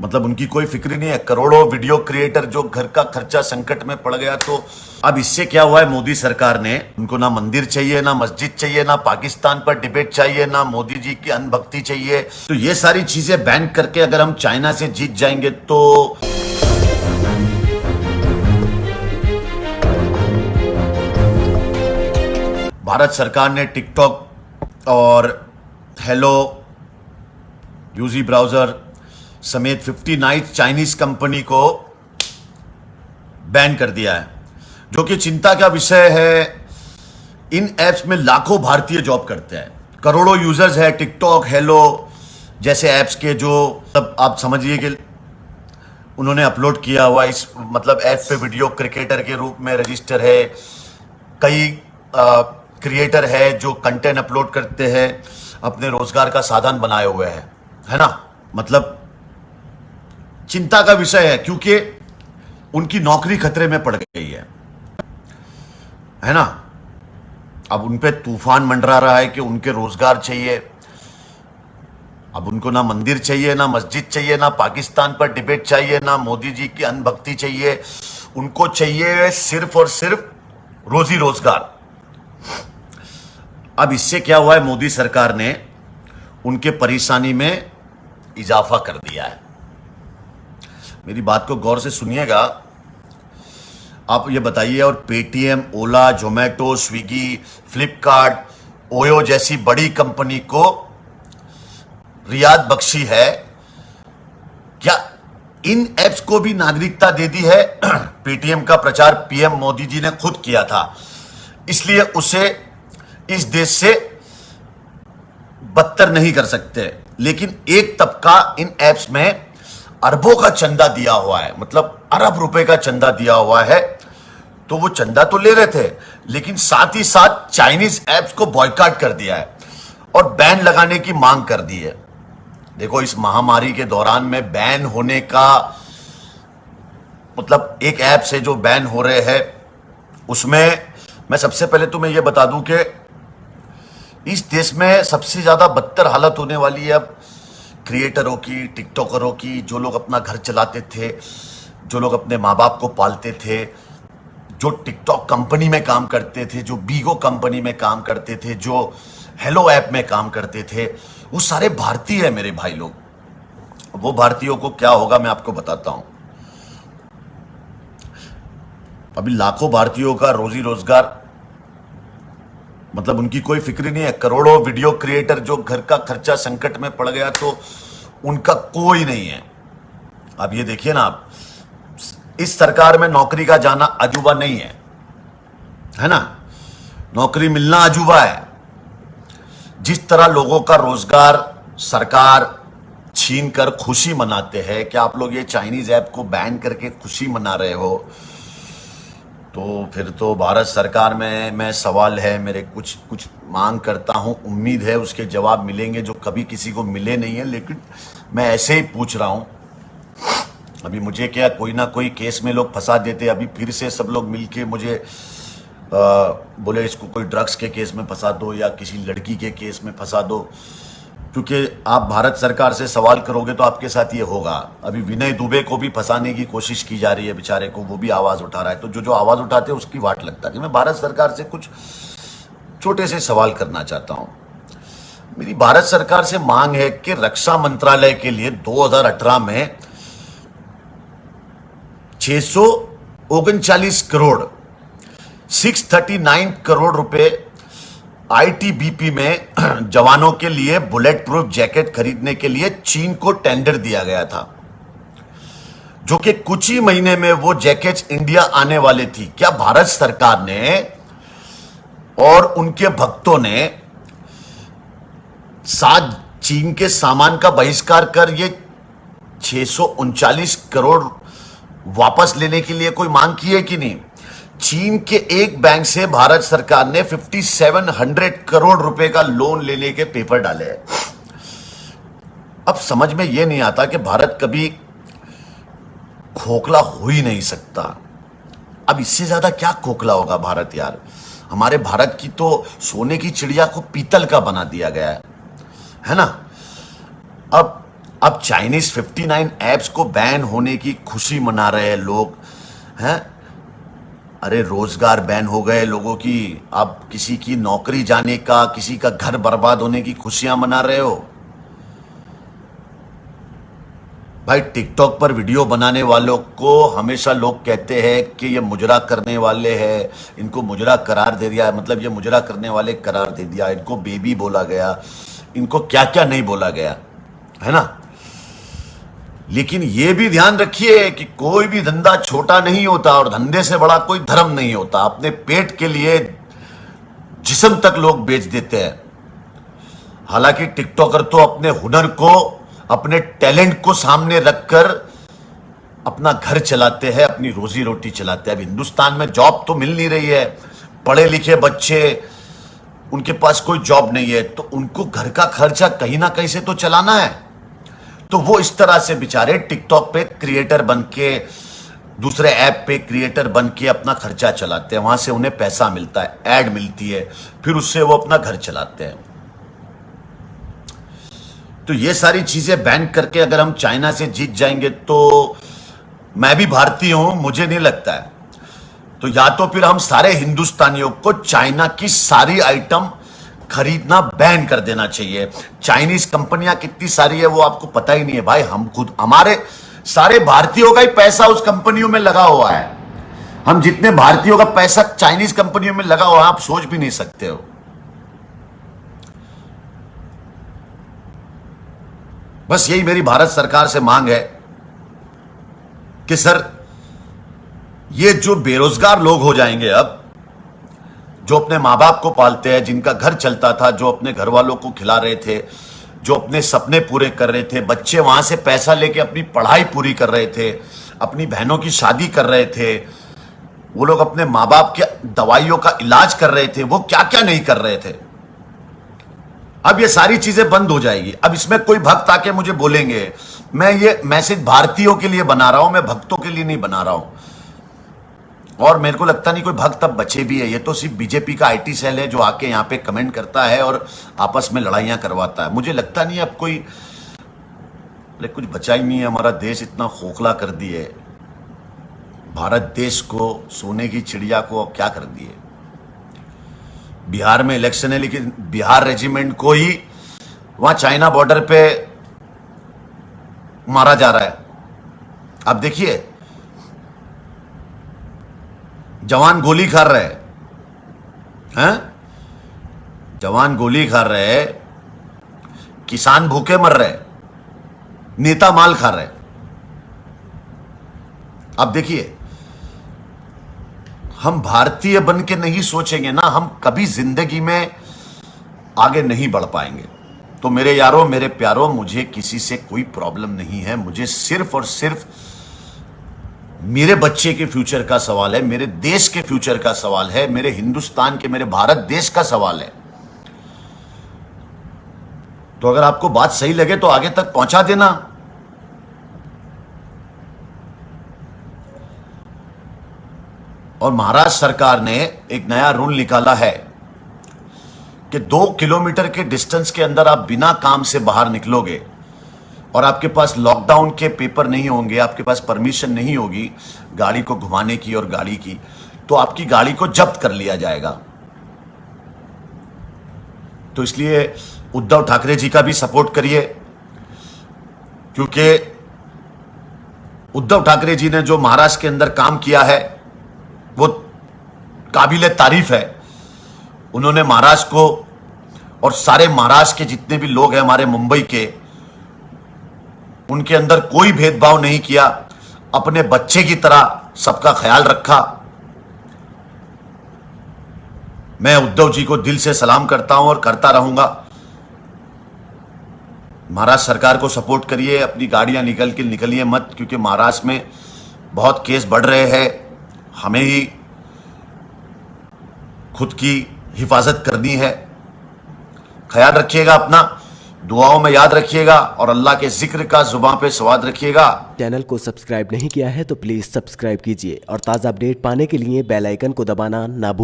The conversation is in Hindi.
मतलब उनकी कोई फिक्र नहीं है। करोड़ों वीडियो क्रिएटर जो घर का खर्चा संकट में पड़ गया, तो अब इससे क्या हुआ है, मोदी सरकार ने, उनको ना मंदिर चाहिए, ना मस्जिद चाहिए, ना पाकिस्तान पर डिबेट चाहिए, ना मोदी जी की अंधभक्ति चाहिए। तो ये सारी चीजें बैन करके अगर हम चाइना से जीत जाएंगे तो भारत सरकार ने टिकटॉक और हेलो यूजी ब्राउजर समेत 59 चाइनीज कंपनी को बैन कर दिया है, जो कि चिंता का विषय है। इन एप्स में लाखों भारतीय जॉब करते हैं, करोड़ों यूजर्स है टिकटॉक, हेलो जैसे एप्स के, जो तब आप समझिए कि उन्होंने अपलोड किया हुआ इस मतलब ऐप पे वीडियो क्रिकेटर के रूप में रजिस्टर है। कई क्रिएटर है जो कंटेंट अपलोड करते हैं, अपने रोजगार का साधन बनाए हुए हैं, है ना। मतलब चिंता का विषय है, क्योंकि उनकी नौकरी खतरे में पड़ गई है ना। अब उन पे तूफान मंडरा रहा है कि उनके रोजगार चाहिए। अब उनको ना मंदिर चाहिए, ना मस्जिद चाहिए, ना पाकिस्तान पर डिबेट चाहिए, ना मोदी जी की अंधभक्ति चाहिए। उनको चाहिए सिर्फ और सिर्फ रोजी रोजगार। अब इससे क्या हुआ है, मोदी सरकार ने उनके परेशानी में इजाफा कर दिया है। मेरी बात को गौर से सुनिएगा, आप ये बताइए। और पेटीएम, ओला, जोमेटो, स्विगी, फ्लिपकार्ट, ओयो जैसी बड़ी कंपनी को रियायत बख्शी है, क्या इन एप्स को भी नागरिकता दे दी है? पेटीएम का प्रचार पीएम मोदी जी ने खुद किया था, इसलिए उसे इस देश से बदतर नहीं कर सकते। लेकिन एक तबका इन एप्स में अरबों का चंदा दिया हुआ है, मतलब अरब रुपए का चंदा दिया हुआ है। तो वो चंदा तो ले रहे थे, लेकिन साथ ही साथ चाइनीज एप्स को बॉयकॉट कर दिया है और बैन लगाने की मांग कर दी है। देखो, इस महामारी के दौरान में बैन होने का मतलब एक ऐप से जो बैन हो रहे हैं, उसमें मैं सबसे पहले तुम्हें यह बता दूं कि इस देश में सबसे ज्यादा बदतर हालत होने वाली है अब क्रिएटरों की, टिकटॉकरों की, जो लोग अपना घर चलाते थे, जो लोग अपने माँ बाप को पालते थे, जो टिकटॉक कंपनी में काम करते थे, जो बीगो कंपनी में काम करते थे, जो हेलो ऐप में काम करते थे, वो सारे भारतीय है मेरे भाई लोग। वो भारतीयों को क्या होगा मैं आपको बताता हूं। अभी लाखों भारतीयों का रोजी रोजगार, मतलब उनकी कोई फिक्र नहीं है। करोड़ों वीडियो क्रिएटर जो घर का खर्चा संकट में पड़ गया, तो उनका कोई नहीं है। अब ये देखिए ना, आप इस सरकार में नौकरी का जाना अजूबा नहीं है ना। नौकरी मिलना अजूबा है। जिस तरह लोगों का रोजगार सरकार छीन कर खुशी मनाते हैं, क्या आप लोग ये चाइनीज ऐप को बैन करके खुशी मना रहे हो? तो फिर तो भारत सरकार में मैं सवाल है मेरे, कुछ मांग करता हूं, उम्मीद है उसके जवाब मिलेंगे जो कभी किसी को मिले नहीं है, लेकिन मैं ऐसे ही पूछ रहा हूं। अभी मुझे क्या, कोई ना कोई केस में लोग फंसा देते। अभी फिर से सब लोग मिलके मुझे बोले इसको कोई ड्रग्स के केस में फंसा दो या किसी लड़की के केस में फंसा दो, क्योंकि आप भारत सरकार से सवाल करोगे तो आपके साथ ये होगा। अभी विनय दुबे को भी फंसाने की कोशिश की जा रही है, बेचारे को, वो भी आवाज उठा रहा है। तो जो आवाज उठाते हैं उसकी वाट लगता है। मैं भारत सरकार से कुछ छोटे से सवाल करना चाहता हूं। मेरी भारत सरकार से मांग है कि रक्षा मंत्रालय के लिए 2018 में 639 करोड़ 639 करोड़ रुपए आईटीबीपी में जवानों के लिए बुलेट प्रूफ जैकेट खरीदने के लिए चीन को टेंडर दिया गया था, जो कि कुछ ही महीने में वो जैकेट्स इंडिया आने वाले थी। क्या भारत सरकार ने और उनके भक्तों ने साथ चीन के सामान का बहिष्कार कर ये 639 करोड़ वापस लेने के लिए कोई मांग की है कि नहीं? चीन के एक बैंक से भारत सरकार ने 5700 करोड़ रुपए का लोन लेने के पेपर डाले हैं। अब समझ में यह नहीं आता कि भारत कभी खोखला हो ही नहीं सकता। अब इससे ज्यादा क्या खोखला होगा भारत यार। हमारे भारत की तो सोने की चिड़िया को पीतल का बना दिया गया है ना। अब अब चाइनीज 59 ऐप्स को बैन होने की खुशी मना रहे हैं लोग हैं। अरे रोजगार बैन हो गए लोगों की, अब किसी की नौकरी जाने का, किसी का घर बर्बाद होने की खुशियां मना रहे हो। भाई टिकटॉक पर वीडियो बनाने वालों को हमेशा लोग कहते हैं कि ये मुजरा करने वाले हैं, इनको मुजरा करार दे दिया, मतलब ये मुजरा करने वाले करार दे दिया, इनको बेबी बोला गया, इनको क्या क्या नहीं बोला गया, है ना। लेकिन ये भी ध्यान रखिए कि कोई भी धंधा छोटा नहीं होता और धंधे से बड़ा कोई धर्म नहीं होता। अपने पेट के लिए जिस्म तक लोग बेच देते हैं। हालांकि टिकटॉकर तो अपने हुनर को, अपने टैलेंट को सामने रखकर अपना घर चलाते हैं, अपनी रोजी रोटी चलाते हैं। अब हिंदुस्तान में जॉब तो मिल नहीं रही है, पढ़े लिखे बच्चे, उनके पास कोई जॉब नहीं है, तो उनको घर का खर्चा कहीं ना कहीं से तो चलाना है। तो वो इस तरह से बेचारे टिकटॉक पे क्रिएटर बन के, दूसरे ऐप पे क्रिएटर बन के अपना खर्चा चलाते हैं। वहां से उन्हें पैसा मिलता है, ऐड मिलती है, फिर उससे वो अपना घर चलाते हैं। तो ये सारी चीजें बैन करके अगर हम चाइना से जीत जाएंगे, तो मैं भी भारतीय हूं, मुझे नहीं लगता है, तो या तो फिर हम सारे हिंदुस्तानियों को चाइना की सारी आइटम खरीदना बैन कर देना चाहिए। चाइनीज कंपनियां कितनी सारी है वो आपको पता ही नहीं है भाई। हम खुद, हमारे सारे भारतीयों का ही पैसा उस कंपनियों में लगा हुआ है। हम जितने भारतीयों का पैसा चाइनीज कंपनियों में लगा हुआ है, आप सोच भी नहीं सकते हो। बस यही मेरी भारत सरकार से मांग है कि सर, ये जो बेरोजगार लोग हो जाएंगे अब, जो अपने माँ बाप को पालते हैं, जिनका घर चलता था, जो अपने घर वालों को खिला रहे थे, जो अपने सपने पूरे कर रहे थे, बच्चे वहां से पैसा लेके अपनी पढ़ाई पूरी कर रहे थे, अपनी बहनों की शादी कर रहे थे, वो लोग अपने माँ बाप के दवाइयों का इलाज कर रहे थे, वो क्या क्या नहीं कर रहे थे। अब ये सारी चीजें बंद हो जाएगी। अब इसमें कोई भक्त आके मुझे बोलेंगे, मैं ये मैसेज भारतीयों के लिए बना रहा हूं, मैं भक्तों के लिए नहीं बना रहा हूं। और मेरे को लगता नहीं कोई भक्त अब बचे भी है। ये तो सिर्फ बीजेपी का आईटी सेल है जो आके यहाँ पे कमेंट करता है और आपस में लड़ाइयां करवाता है। मुझे लगता नहीं अब कोई, कुछ बचा ही नहीं है। हमारा देश इतना खोखला कर दिए, भारत देश को, सोने की चिड़िया को अब क्या कर दिए। बिहार में इलेक्शन है, लेकिन बिहार रेजिमेंट को ही वहां चाइना बॉर्डर पे मारा जा रहा है। अब देखिए, जवान गोली खा रहे हैं, जवान गोली खा रहे हैं, किसान भूखे मर रहे, नेता माल खा रहे। अब देखिए, हम भारतीय बन के नहीं सोचेंगे ना, हम कभी जिंदगी में आगे नहीं बढ़ पाएंगे। तो मेरे यारों, मेरे प्यारों, मुझे किसी से कोई प्रॉब्लम नहीं है। मुझे सिर्फ और सिर्फ मेरे बच्चे के फ्यूचर का सवाल है, मेरे देश के फ्यूचर का सवाल है, मेरे हिंदुस्तान के, मेरे भारत देश का सवाल है। तो अगर आपको बात सही लगे तो आगे तक पहुंचा देना। और महाराष्ट्र सरकार ने एक नया रूल निकाला है कि 2 किलोमीटर के डिस्टेंस के अंदर आप बिना काम से बाहर निकलोगे और आपके पास लॉकडाउन के पेपर नहीं होंगे, आपके पास परमिशन नहीं होगी गाड़ी को घुमाने की और गाड़ी की, तो आपकी गाड़ी को जब्त कर लिया जाएगा। तो इसलिए उद्धव ठाकरे जी का भी सपोर्ट करिए, क्योंकि उद्धव ठाकरे जी ने जो महाराष्ट्र के अंदर काम किया है वो काबिले तारीफ है। उन्होंने महाराष्ट्र को और सारे महाराष्ट्र के जितने भी लोग हैं हमारे मुंबई के, उनके अंदर कोई भेदभाव नहीं किया, अपने बच्चे की तरह सबका ख्याल रखा। मैं उद्धव जी को दिल से सलाम करता हूं और करता रहूंगा। महाराष्ट्र सरकार को सपोर्ट करिए, अपनी गाड़ियां निकलिए मत, क्योंकि महाराष्ट्र में बहुत केस बढ़ रहे हैं। हमें ही खुद की हिफाजत करनी है। ख्याल रखिएगा अपना, दुआओं में याद रखिएगा और अल्लाह के जिक्र का जुबान पे स्वाद रखिएगा। चैनल को सब्सक्राइब नहीं किया है तो प्लीज सब्सक्राइब कीजिए और ताज़ा अपडेट पाने के लिए बेल आइकन को दबाना ना भूलें।